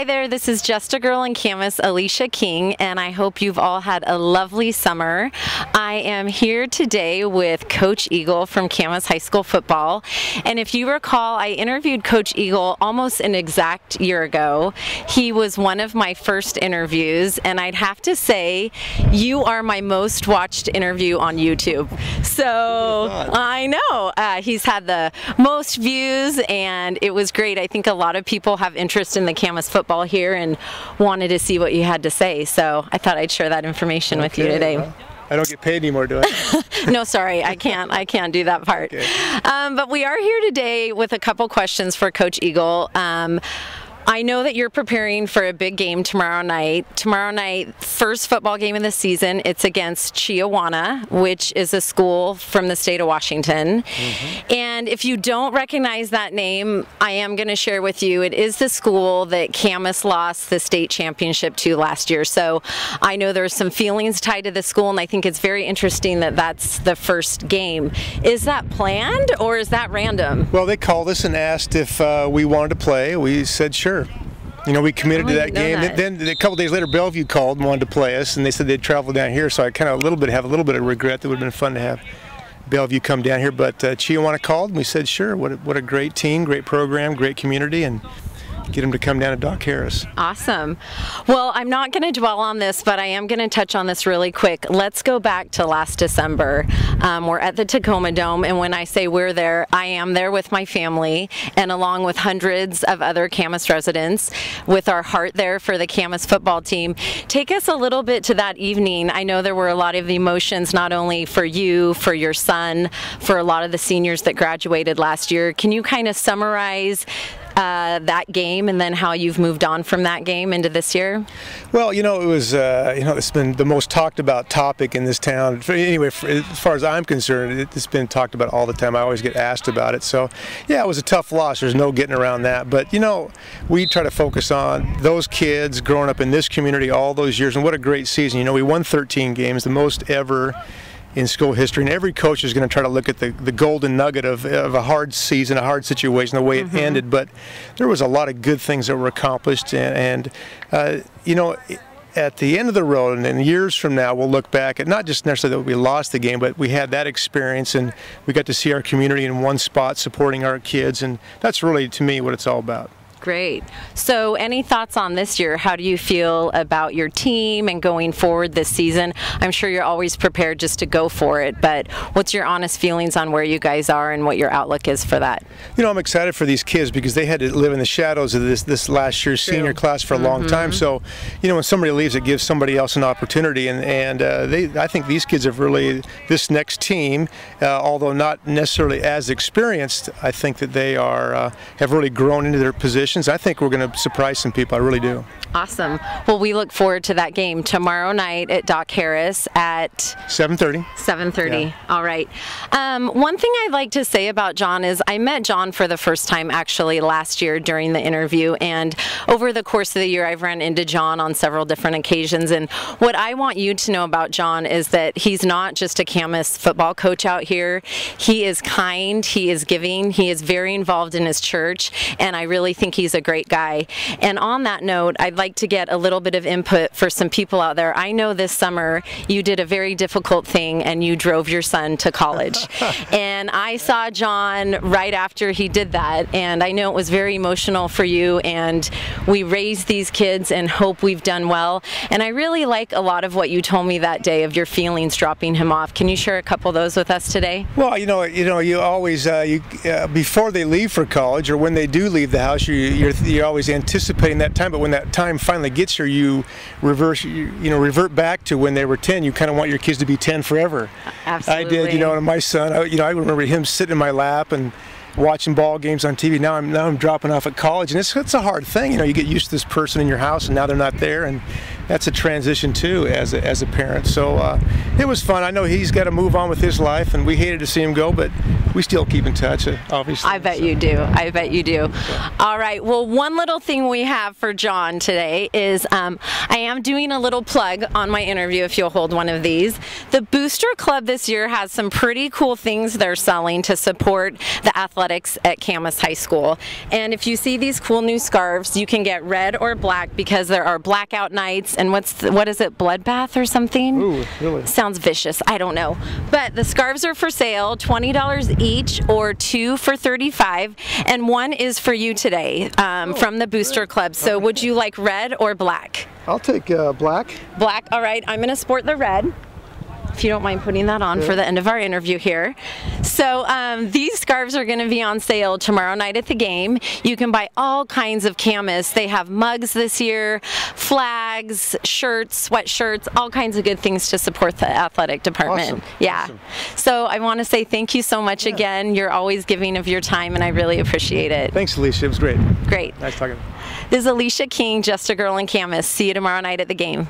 there, this is Just a Girl in Camas, Alicia King, and I hope you've all had a lovely summer. I am here today with Coach Eagle from Camas High School football, and if you recall, I interviewed Coach Eagle almost an exact year ago. He was one of my first interviews, and I'd have to say, you are my most watched interview on YouTube. So, I know, he's had the most views, and it was great. I think a lot of people have interest in the Camas football here and wanted to see what you had to say, so I thought I'd share that information with you today. Well, I don't get paid anymore, do I? No, sorry, I can't do that part. Okay. But we are here today with a couple questions for Coach Eagle. I know that you're preparing for a big game tomorrow night. Tomorrow night, first football game of the season. It's against Chiawana, which is a school from the state of Washington. And if you don't recognize that name, I am going to share with you, it is the school that Camas lost the state championship to last year. So I know there's some feelings tied to the school, and I think it's very interesting that that's the first game. Is that planned, or is that random? Well, they called us and asked if we wanted to play. We said sure. You know, we committed to that game. Then a couple days later, Bellevue called and wanted to play us, and they said they'd travel down here. So I kind of have a little bit of regret. That would have been fun to have Bellevue come down here. But Chiawana called, and we said sure. What a great team, great program, great community, and get them to come down to Doc Harris. Awesome. Well, I'm not going to dwell on this, but I am going to touch on this really quick. Let's go back to last December. We're at the Tacoma Dome, and when I say we're there, I am there with my family and along with hundreds of other Camas residents with our heart there for the Camas football team. Take us a little bit to that evening. I know there were a lot of emotions, not only for you, for your son, for a lot of the seniors that graduated last year. Can you kind of summarize that game and then how you've moved on from that game into this year? Well, you know, it was, it's been the most talked about topic in this town. Anyway, as far as I'm concerned, it's been talked about all the time. I always get asked about it. So, yeah, it was a tough loss. There's no getting around that. But, you know, we try to focus on those kids growing up in this community all those years. And what a great season. You know, we won 13 games, the most ever in school history, and every coach is going to try to look at the golden nugget of a hard season, a hard situation, the way it ended. But there was a lot of good things that were accomplished, and you know, at the end of the road, and then years from now, we'll look back at not just necessarily that we lost the game, but we had that experience, and we got to see our community in one spot supporting our kids, and that's really, to me, what it's all about. Great. So any thoughts on this year? How do you feel about your team and going forward this season? I'm sure you're always prepared just to go for it, but what's your honest feelings on where you guys are and what your outlook is for that? You know, I'm excited for these kids because they had to live in the shadows of this last year's senior class for a long time. So, you know, when somebody leaves, it gives somebody else an opportunity, and I think these kids have really, this next team, although not necessarily as experienced, I think that they are have really grown into their position. I think we're going to surprise some people. I really do. Awesome. Well, we look forward to that game tomorrow night at Doc Harris at 7:30. 7:30. Yeah. All right. One thing I'd like to say about John is I met John for the first time actually last year during the interview, and over the course of the year I've run into John on several different occasions, and what I want you to know about John is that he's not just a Camas football coach out here. He is kind, he is giving, he is very involved in his church, and I really think he's a great guy. And on that note, I'd like to get a little bit of input for some people out there. I know this summer you did a very difficult thing and you drove your son to college. And I saw John right after he did that, and I know it was very emotional for you, and we raised these kids and hope we've done well. And I really like a lot of what you told me that day of your feelings dropping him off. Can you share a couple of those with us today? Well, you always before they leave for college, or when they do leave the house, you're always anticipating that time. But when that time finally gets here, you revert back to when they were 10. You kind of want your kids to be 10 forever. Absolutely. I did, and my son, I remember him sitting in my lap and watching ball games on TV. Now I'm dropping off at college, and it's a hard thing. You get used to this person in your house, and now they're not there, and that's a transition too as a parent. So it was fun. I know he's got to move on with his life, and we hated to see him go, but we still keep in touch, obviously. I bet you do. I bet you do. All right. Well, one little thing we have for John today is I am doing a little plug on my interview, if you'll hold one of these. The Booster Club this year has some pretty cool things they're selling to support the athletics at Camas High School. And if you see these cool new scarves, you can get red or black because there are blackout nights and what is it, bloodbath or something? Ooh, really? Sounds vicious. I don't know. But the scarves are for sale, $20 each or 2 for $35, and one is for you today from the Booster Club. So would you like red or black? I'll take black. Black. All right. I'm going to sport the red, if you don't mind putting that on for the end of our interview here. So these scarves are going to be on sale tomorrow night at the game. You can buy all kinds of Camas. They have mugs this year, flags, shirts, sweatshirts, all kinds of good things to support the athletic department. Awesome. Yeah. Awesome. So I want to say thank you so much again. You're always giving of your time, and I really appreciate it. Thanks, Alicia. It was great. Great. Nice talking. This is Alicia King, Just a Girl in Camas. See you tomorrow night at the game.